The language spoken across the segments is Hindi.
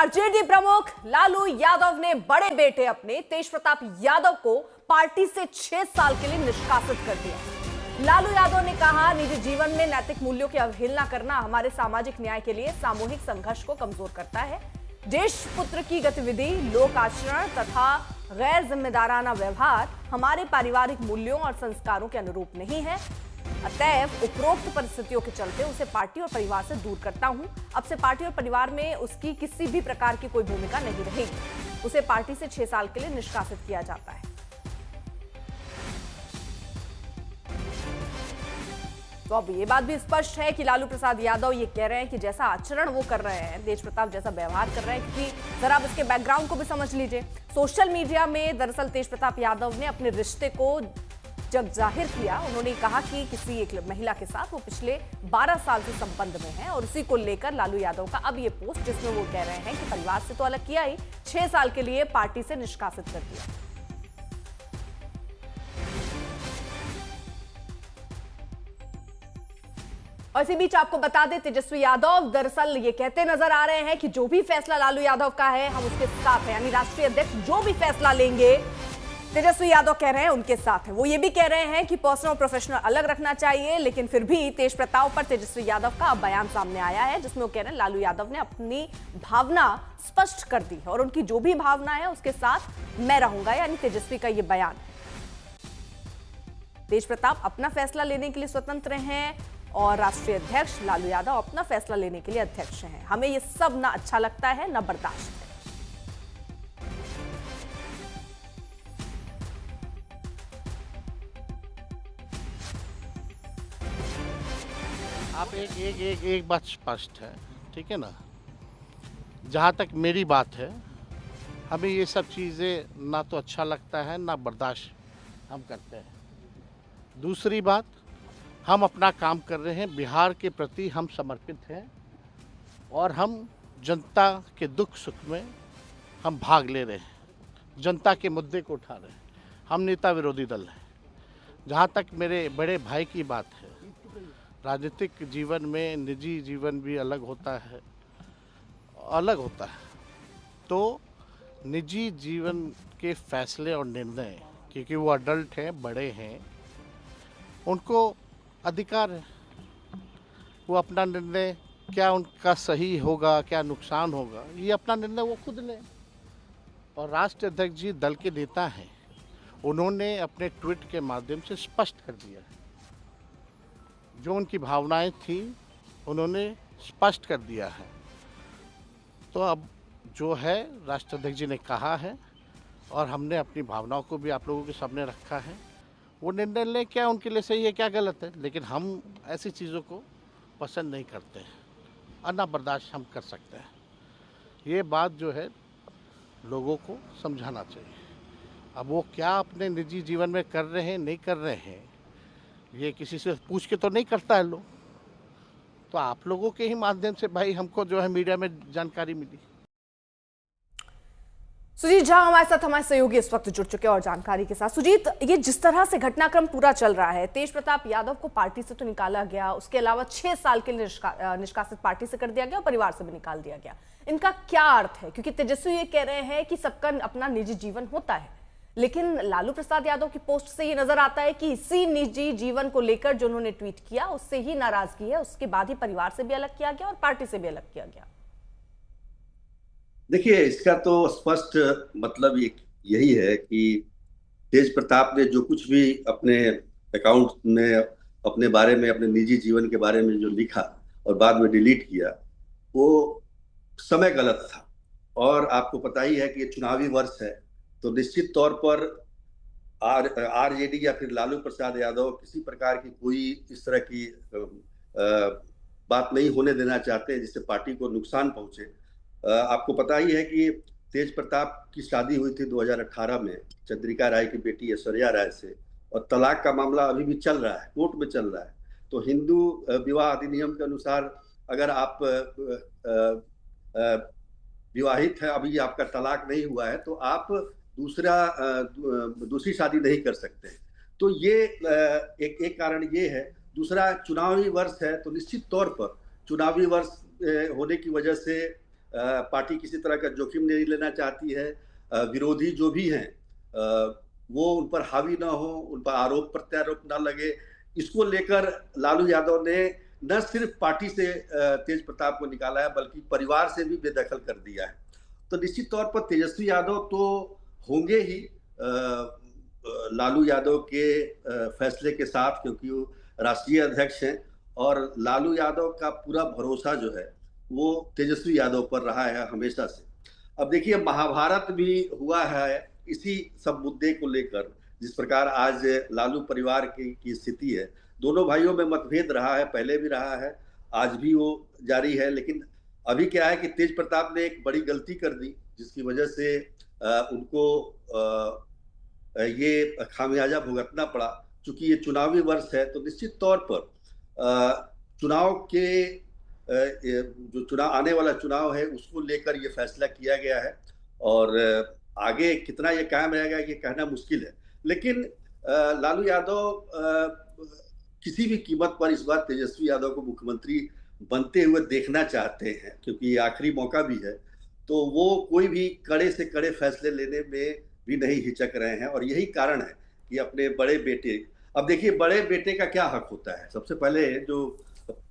आरजेडी प्रमुख लालू यादव ने बड़े बेटे अपने तेज प्रताप यादव को पार्टी से 6 साल के लिए निष्कासित कर दिया। लालू यादव ने कहा, निजी जीवन में नैतिक मूल्यों की अवहेलना करना हमारे सामाजिक न्याय के लिए सामूहिक संघर्ष को कमजोर करता है। देश पुत्र की गतिविधि, लोक आचरण तथा गैर जिम्मेदाराना व्यवहार हमारे पारिवारिक मूल्यों और संस्कारों के अनुरूप नहीं है। अतएव उपरोक्त परिस्थितियों के चलते उसे पार्टी और परिवार से दूर करता हूं। अब से पार्टी और परिवार में उसकी किसी भी प्रकार की कोई भूमिका नहीं रहेगी। उसे पार्टी से 6 साल के लिए निष्कासित किया जाता है। तो अब ये बात भी स्पष्ट है कि लालू प्रसाद यादव ये कह रहे हैं कि जैसा आचरण वो कर रहे हैं, तेज प्रताप जैसा व्यवहार कर रहे हैं, क्योंकि जरा आप इसके बैकग्राउंड को भी समझ लीजिए। सोशल मीडिया में दरअसल तेज प्रताप यादव ने अपने रिश्ते को जब जाहिर किया, उन्होंने कहा कि किसी एक महिला के साथ वो पिछले 12 साल से संबंध में है और उसी को लेकर लालू यादव का अब ये पोस्ट, जिसमें वो कह रहे हैं कि परिवार से तो अलग किया ही, 6 साल के लिए पार्टी से निष्कासित कर दिया। और इसी बीच आपको बता दें, तेजस्वी यादव दरअसल ये कहते नजर आ रहे हैं कि जो भी फैसला लालू यादव का है, हम उसके साथ हैं। यानी राष्ट्रीय अध्यक्ष जो भी फैसला लेंगे, तेजस्वी यादव कह रहे हैं उनके साथ है। वो ये भी कह रहे हैं कि पर्सनल और प्रोफेशनल अलग रखना चाहिए। लेकिन फिर भी तेज प्रताप पर तेजस्वी यादव का अब बयान सामने आया है, जिसमें वो कह रहे हैं लालू यादव ने अपनी भावना स्पष्ट कर दी है और उनकी जो भी भावना है उसके साथ मैं रहूंगा। यानी तेजस्वी का ये बयान, तेज प्रताप अपना फैसला लेने के लिए स्वतंत्र हैं और राष्ट्रीय अध्यक्ष लालू यादव अपना फैसला लेने के लिए अध्यक्ष हैं। हमें ये सब ना अच्छा लगता है ना बर्दाश्त है। आप एक बात स्पष्ट है, ठीक है ना। जहाँ तक मेरी बात है, हमें ये सब चीज़ें ना तो अच्छा लगता है ना बर्दाश्त हम करते हैं। दूसरी बात, हम अपना काम कर रहे हैं, बिहार के प्रति हम समर्पित हैं और हम जनता के दुख सुख में हम भाग ले रहे हैं, जनता के मुद्दे को उठा रहे हैं। हम नेता विरोधी दल हैं। जहाँ तक मेरे बड़े भाई की बात है, राजनीतिक जीवन में निजी जीवन भी अलग होता है। तो निजी जीवन के फैसले और निर्णय, क्योंकि वो अडल्ट हैं, बड़े हैं, उनको अधिकार है। वो अपना निर्णय, क्या उनका सही होगा, क्या नुकसान होगा, ये अपना निर्णय वो खुद लें। और राष्ट्रीय अध्यक्ष जी दल के नेता हैं, उन्होंने अपने ट्वीट के माध्यम से स्पष्ट कर दिया है। जो उनकी भावनाएं थी उन्होंने स्पष्ट कर दिया है। तो अब जो है राष्ट्रीय अध्यक्ष जी ने कहा है और हमने अपनी भावनाओं को भी आप लोगों के सामने रखा है। वो निर्णय लें, क्या उनके लिए सही है, क्या गलत है, लेकिन हम ऐसी चीज़ों को पसंद नहीं करते हैं और ना बर्दाश्त हम कर सकते हैं। ये बात जो है लोगों को समझाना चाहिए। अब वो क्या अपने निजी जीवन में कर रहे हैं, नहीं कर रहे हैं, ये किसी से पूछ के तो नहीं करता है लोग। तो आप लोगों के ही माध्यम से भाई हमको जो है मीडिया में जानकारी मिली। सुजीत झा हमारे सहयोगी इस वक्त जुड़ चुके हैं और जानकारी के साथ। सुजीत, ये जिस तरह से घटनाक्रम पूरा चल रहा है, तेज प्रताप यादव को पार्टी से तो निकाला गया, उसके अलावा 6 साल के लिए निष्कासित पार्टी से कर दिया गया और परिवार से भी निकाल दिया गया। इनका क्या अर्थ है? क्योंकि तेजस्वी ये कह रहे हैं कि सबका अपना निजी जीवन होता है, लेकिन लालू प्रसाद यादव की पोस्ट से ये नजर आता है कि इसी निजी जीवन को लेकर जो उन्होंने ट्वीट किया, उससे ही नाराजगी है। उसके बाद ही परिवार से भी अलग किया गया और पार्टी से भी अलग किया गया। देखिए, इसका तो स्पष्ट मतलब यही है कि तेज प्रताप ने जो कुछ भी अपने अकाउंट में अपने बारे में, अपने निजी जीवन के बारे में जो लिखा और बाद में डिलीट किया, वो समय गलत था। और आपको पता ही है कि ये चुनावी वर्ष है, तो निश्चित तौर पर आरजेडी या फिर लालू प्रसाद यादव किसी प्रकार की कोई इस तरह की बात नहीं होने देना चाहते जिससे पार्टी को नुकसान पहुंचे। आपको पता ही है कि तेज प्रताप की शादी हुई थी 2018 में चंद्रिका राय की बेटी ऐश्वर्या राय से, और तलाक का मामला अभी भी चल रहा है, कोर्ट में चल रहा है। तो हिंदू विवाह अधिनियम के अनुसार अगर आप विवाहित है, अभी आपका तलाक नहीं हुआ है, तो आप दूसरी शादी नहीं कर सकते। तो ये एक कारण ये है। दूसरा, चुनावी वर्ष है, तो निश्चित तौर पर चुनावी वर्ष होने की वजह से पार्टी किसी तरह का जोखिम नहीं लेना चाहती है। विरोधी जो भी हैं वो उन पर हावी ना हो, उन पर आरोप प्रत्यारोप ना लगे, इसको लेकर लालू यादव ने न सिर्फ पार्टी से तेज प्रताप को निकाला है बल्कि परिवार से भी बेदखल कर दिया है। तो निश्चित तौर पर तेजस्वी यादव तो होंगे ही लालू यादव के फैसले के साथ, क्योंकि वो राष्ट्रीय अध्यक्ष हैं और लालू यादव का पूरा भरोसा जो है वो तेजस्वी यादव पर रहा है हमेशा से। अब देखिए, महाभारत भी हुआ है इसी सब मुद्दे को लेकर। जिस प्रकार आज लालू परिवार की स्थिति है, दोनों भाइयों में मतभेद रहा है, पहले भी रहा है, आज भी वो जारी है। लेकिन अभी क्या है कि तेज प्रताप ने एक बड़ी गलती कर दी जिसकी वजह से उनको ये खामियाजा भुगतना पड़ा। चूंकि ये चुनावी वर्ष है तो निश्चित तौर पर चुनाव के जो चुनाव आने वाला चुनाव है उसको लेकर ये फैसला किया गया है और आगे कितना ये कायम रहेगा ये कहना मुश्किल है। लेकिन लालू यादव किसी भी कीमत पर इस बार तेजस्वी यादव को मुख्यमंत्री बनते हुए देखना चाहते हैं, क्योंकि ये आखिरी मौका भी है। तो वो कोई भी कड़े से कड़े फैसले लेने में भी नहीं हिचक रहे हैं और यही कारण है कि अपने बड़े बेटे, अब देखिए बड़े बेटे का क्या हक होता है। सबसे पहले जो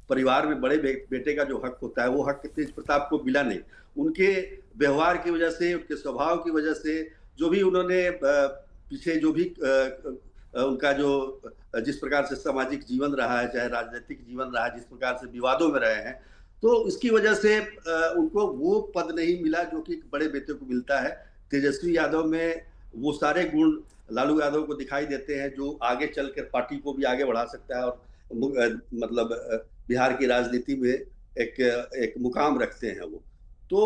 परिवार में बड़े बेटे का जो हक होता है वो हक तेज प्रताप को मिला नहीं। उनके व्यवहार की वजह से, उनके स्वभाव की वजह से, जो भी उन्होंने पीछे जो भी उनका जो जिस प्रकार से सामाजिक जीवन रहा है, चाहे राजनीतिक जीवन रहा है, जिस प्रकार से विवादों में रहे हैं, तो इसकी वजह से उनको वो पद नहीं मिला जो कि बड़े बेटे को मिलता है। तेजस्वी यादव में वो सारे गुण लालू यादव को दिखाई देते हैं जो आगे चलकर पार्टी को भी आगे बढ़ा सकता है और मतलब बिहार की राजनीति में एक मुकाम रखते हैं वो। तो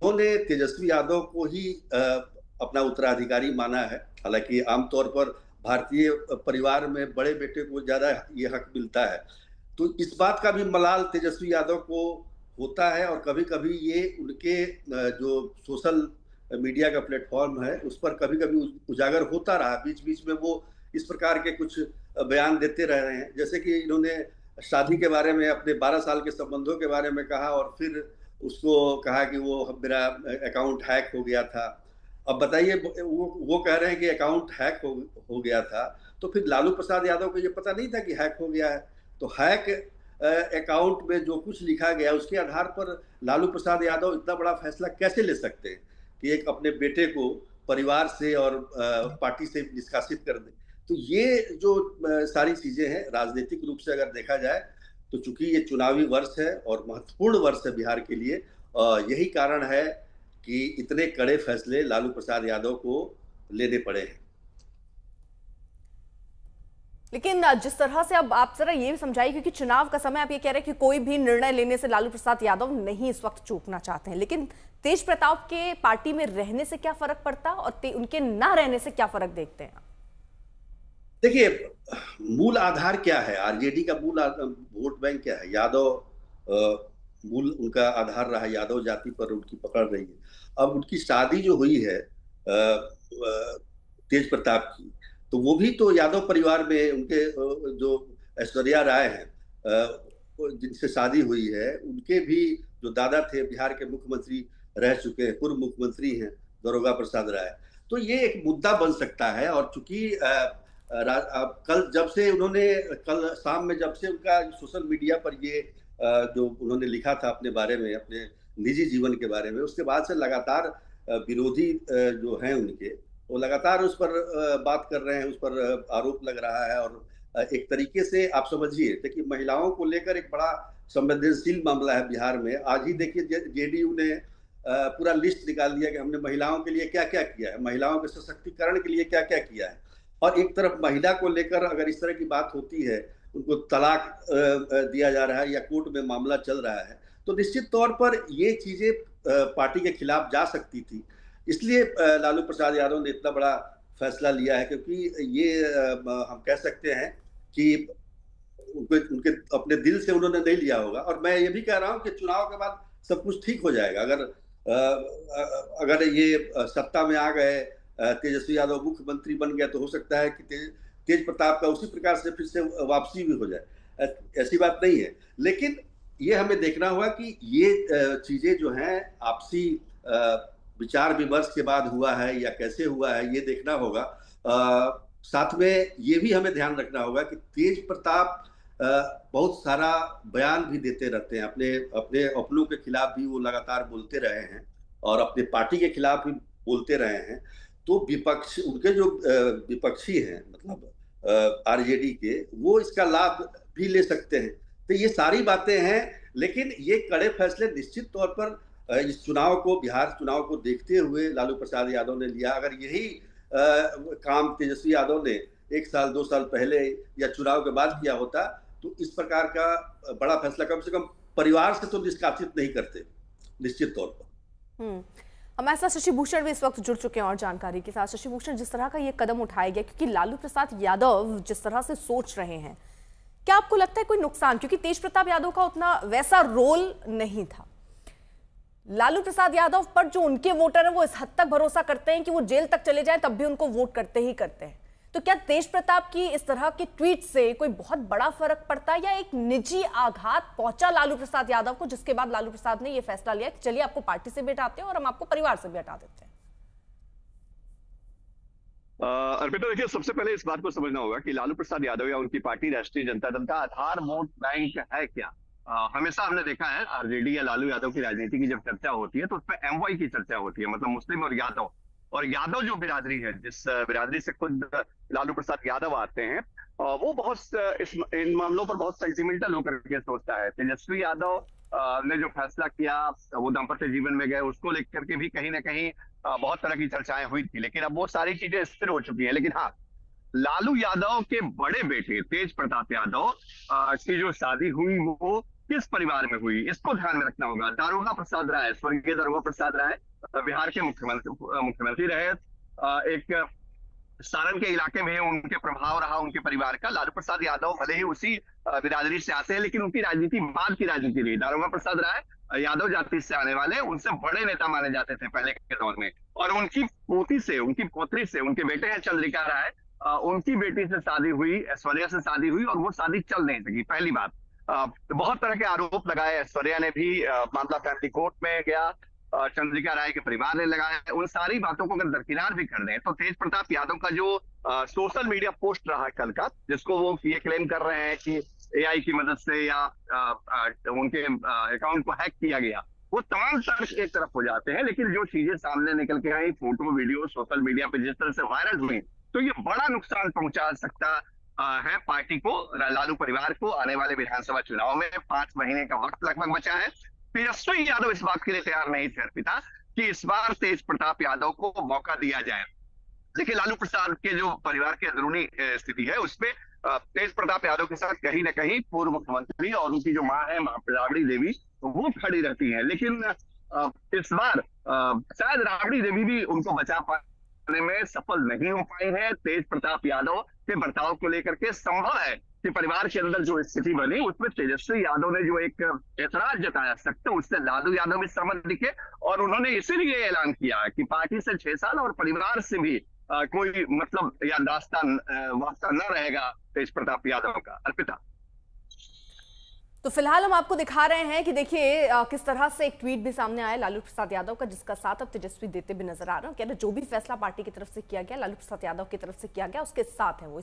उन्होंने तेजस्वी यादव को ही अपना उत्तराधिकारी माना है। हालांकि आमतौर पर भारतीय परिवार में बड़े बेटे को ज्यादा ये हक मिलता है, तो इस बात का भी मलाल तेजस्वी यादव को होता है और कभी कभी ये उनके जो सोशल मीडिया का प्लेटफॉर्म है उस पर कभी कभी उजागर होता रहा। बीच बीच में वो इस प्रकार के कुछ बयान देते रह रहे हैं, जैसे कि इन्होंने शादी के बारे में, अपने 12 साल के संबंधों के बारे में कहा और फिर उसको कहा कि वो मेरा अकाउंट हैक हो गया था। अब बताइए, वो कह रहे हैं कि अकाउंट हैक हो गया था, तो फिर लालू प्रसाद यादव को ये पता नहीं था कि हैक हो गया है? तो हैक अकाउंट में जो कुछ लिखा गया उसके आधार पर लालू प्रसाद यादव इतना बड़ा फैसला कैसे ले सकते हैं कि एक अपने बेटे को परिवार से और पार्टी से निष्कासित कर दे? तो ये जो सारी चीजें हैं, राजनीतिक रूप से अगर देखा जाए तो चूंकि ये चुनावी वर्ष है और महत्वपूर्ण वर्ष है बिहार के लिए, यही कारण है कि इतने कड़े फैसले लालू प्रसाद यादव को लेने पड़े हैं। लेकिन जिस तरह से, अब आप जरा ये भी समझाइए, क्योंकि चुनाव का समय आप ये कह रहे हैं कि कोई भी निर्णय लेने से लालू प्रसाद यादव नहीं इस वक्त चूकना चाहते हैं, लेकिन तेज प्रताप के पार्टी में रहने से क्या फर्क पड़ता और उनके ना रहने से क्या फर्क देखते हैं? देखिए, मूल आधार क्या है? आरजेडी का मूल वोट बैंक क्या है? यादव मूल उनका आधार रहा, यादव जाति पर उनकी पकड़ रही है। अब उनकी शादी जो हुई है तेज प्रताप की, तो वो भी तो यादव परिवार में, उनके जो ऐश्वर्या राय हैं जिनसे शादी हुई है, उनके भी जो दादा थे बिहार के मुख्यमंत्री रह चुके हैं, पूर्व मुख्यमंत्री हैं दरोगा प्रसाद राय। तो ये एक मुद्दा बन सकता है। और चूंकि कल जब से उन्होंने, कल शाम में जब से उनका सोशल मीडिया पर ये जो उन्होंने लिखा था अपने बारे में, अपने निजी जीवन के बारे में, उसके बाद से लगातार विरोधी जो हैं उनके, वो लगातार उस पर बात कर रहे हैं, उस पर आरोप लग रहा है। और एक तरीके से आप समझिए, देखिए महिलाओं को लेकर एक बड़ा संवेदनशील मामला है बिहार में। आज ही देखिए जेडीयू ने पूरा लिस्ट निकाल दिया कि हमने महिलाओं के लिए क्या क्या किया है, महिलाओं के सशक्तिकरण के लिए क्या क्या किया है। और एक तरफ महिला को लेकर अगर इस तरह की बात होती है, उनको तलाक दिया जा रहा है या कोर्ट में मामला चल रहा है, तो निश्चित तौर पर ये चीजें पार्टी के खिलाफ जा सकती थी। इसलिए लालू प्रसाद यादव ने इतना बड़ा फैसला लिया है, क्योंकि ये हम कह सकते हैं कि उनके अपने दिल से उन्होंने नहीं लिया होगा। और मैं ये भी कह रहा हूँ कि चुनाव के बाद सब कुछ ठीक हो जाएगा। अगर ये सत्ता में आ गए, तेजस्वी यादव मुख्यमंत्री बन गया, तो हो सकता है कि तेज प्रताप का उसी प्रकार से फिर से वापसी भी हो जाए। ऐसी बात नहीं है। लेकिन ये हमें देखना होगा कि ये चीजें जो हैं आपसी विचार विमर्श के बाद हुआ है या कैसे हुआ है, ये देखना होगा। साथ में ये भी हमें ध्यान रखना होगा कि तेज प्रताप बहुत सारा बयान भी देते रहते हैं, अपने अपने अपनों के खिलाफ भी वो लगातार बोलते रहे हैं और अपने पार्टी के खिलाफ भी बोलते रहे हैं। तो विपक्ष उनके जो विपक्षी हैं, मतलब आरजेडी के, वो इसका लाभ भी ले सकते हैं। तो ये सारी बातें हैं, लेकिन ये कड़े फैसले निश्चित तौर पर इस चुनाव को, बिहार चुनाव को देखते हुए लालू प्रसाद यादव ने लिया। अगर यही काम तेजस्वी यादव ने 1 साल 2 साल पहले या चुनाव के बाद किया होता तो इस प्रकार का बड़ा फैसला कम से कम परिवार से तो निष्कासित नहीं करते, निश्चित तौर पर। हमारे साथ शशि भूषण भी इस वक्त जुड़ चुके हैं और जानकारी के साथ। शशि भूषण, जिस तरह का ये कदम उठाया गया, क्योंकि लालू प्रसाद यादव जिस तरह से सोच रहे हैं, क्या आपको लगता है कोई नुकसान, क्योंकि तेज प्रताप यादव का उतना वैसा रोल नहीं था, लालू प्रसाद यादव पर जो उनके वोटर हैं वो इस हद तक भरोसा करते हैं कि वो जेल तक चले जाएं तब भी उनको वोट करते ही करते हैं, तो क्या तेज प्रताप की इस तरह के ट्वीट से कोई बहुत बड़ा फर्क पड़ता है या एक निजी आघात पहुंचा लालू प्रसाद यादव को, जिसके बाद लालू प्रसाद ने यह फैसला लिया कि चलिए आपको पार्टी से भी हटाते हैं और हम आपको परिवार से भी हटा देते हैं? अर्पिता, देखिए, सबसे पहले इस बात को समझना होगा कि लालू प्रसाद यादव या उनकी पार्टी राष्ट्रीय जनता दल का आधार वोट बैंक है क्या। हमेशा हमने देखा है आरजेडी या लालू यादव की राजनीति की जब चर्चा होती है तो उसमें एमवाई की चर्चा होती है, मतलब मुस्लिम और यादव जो बिरादरी है, जिस बिरादरी से खुद लालू प्रसाद यादव आते हैं, वो बहुत इन मामलों पर बहुत सेंटिमेंटल होकर के सोचता है। तेजस्वी यादव ने जो फैसला किया, वो दाम्पत्य जीवन में गए, उसको लेकर के भी कहीं ना कहीं बहुत तरह की चर्चाएं हुई थी, लेकिन अब वो सारी चीजें स्थिर हो चुकी हैं। लेकिन हाँ, लालू यादव के बड़े बेटे तेज प्रताप यादव की जो शादी हुई वो किस परिवार में हुई, इसको ध्यान में रखना होगा। दारोगा प्रसाद राय, स्वर्गीय दारोगा प्रसाद राय बिहार के मुख्यमंत्री रहे। एक सारण के इलाके में उनके प्रभाव रहा उनके परिवार का। लालू प्रसाद यादव भले ही उसी बिरादरी से आते हैं, लेकिन उनकी राजनीति बाद की राजनीति रही। दारोगा प्रसाद राय यादव जाति से आने वाले, उनसे बड़े नेता माने जाते थे पहले के दौर में। और उनकी पोती से, उनकी पोत्री से, उनके बेटे हैं चंद्रिका राय, उनकी बेटी से शादी हुई, ऐश्वर्या से शादी हुई, और वो शादी चल नहीं सकी। पहली बात, बहुत तरह के आरोप लगाए, ऐश्वर्या ने भी, मामला फैमिली कोर्ट में गया, चंद्रिका राय के परिवार ने लगाया। उन सारी बातों को अगर दरकिनार भी कर दें तो तेज प्रताप यादव का जो सोशल मीडिया पोस्ट रहा कल का, जिसको वो ये क्लेम कर रहे हैं कि एआई की मदद से या उनके अकाउंट को हैक किया गया, वो तमाम तर्क एक तरफ हो जाते हैं। लेकिन जो चीजें सामने निकल के आई, फोटो वीडियो सोशल मीडिया पे जिस तरह से वायरल हुई, तो ये बड़ा नुकसान पहुंचा सकता है पार्टी को, लालू परिवार को। आने वाले विधानसभा चुनाव में 5 महीने का वक्त लगभग बचा है। तेजस्वी यादव इस बात के लिए तैयार नहीं थे अर्पिता कि इस बार तेज प्रताप यादव को मौका दिया जाए। देखिए, लालू प्रसाद के जो परिवार की अंदरूनी स्थिति है, उसमें तेज प्रताप यादव के साथ कहीं ना कहीं पूर्व मुख्यमंत्री और उनकी जो मां है, मां राबड़ी देवी, वो खड़ी रहती है। लेकिन इस बार शायद राबड़ी देवी भी उनको बचा पाने में सफल नहीं हो पाई है। तेज प्रताप यादव के बर्ताव को लेकर के संभव है कि परिवार के अंदर जो स्थिति बनी, उसमें तेजस्वी यादव ने जो एक ऐतराज जताया सकते, उससे लालू यादव भी सहमत दिखे, और उन्होंने इसीलिए ऐलान किया कि पार्टी से 6 साल और परिवार से भी कोई मतलब या दास्तान वास्ता न रहेगा तेज प्रताप यादव का। अर्पिता, तो फिलहाल हम आपको दिखा रहे हैं कि देखिए किस तरह से एक ट्वीट भी सामने आया लालू प्रसाद यादव का, जिसका साथ अब तेजस्वी देते भी नजर आ रहे हैं। कह रहे जो भी फैसला पार्टी की तरफ से किया गया, लालू प्रसाद यादव की तरफ से किया गया, उसके साथ है वो।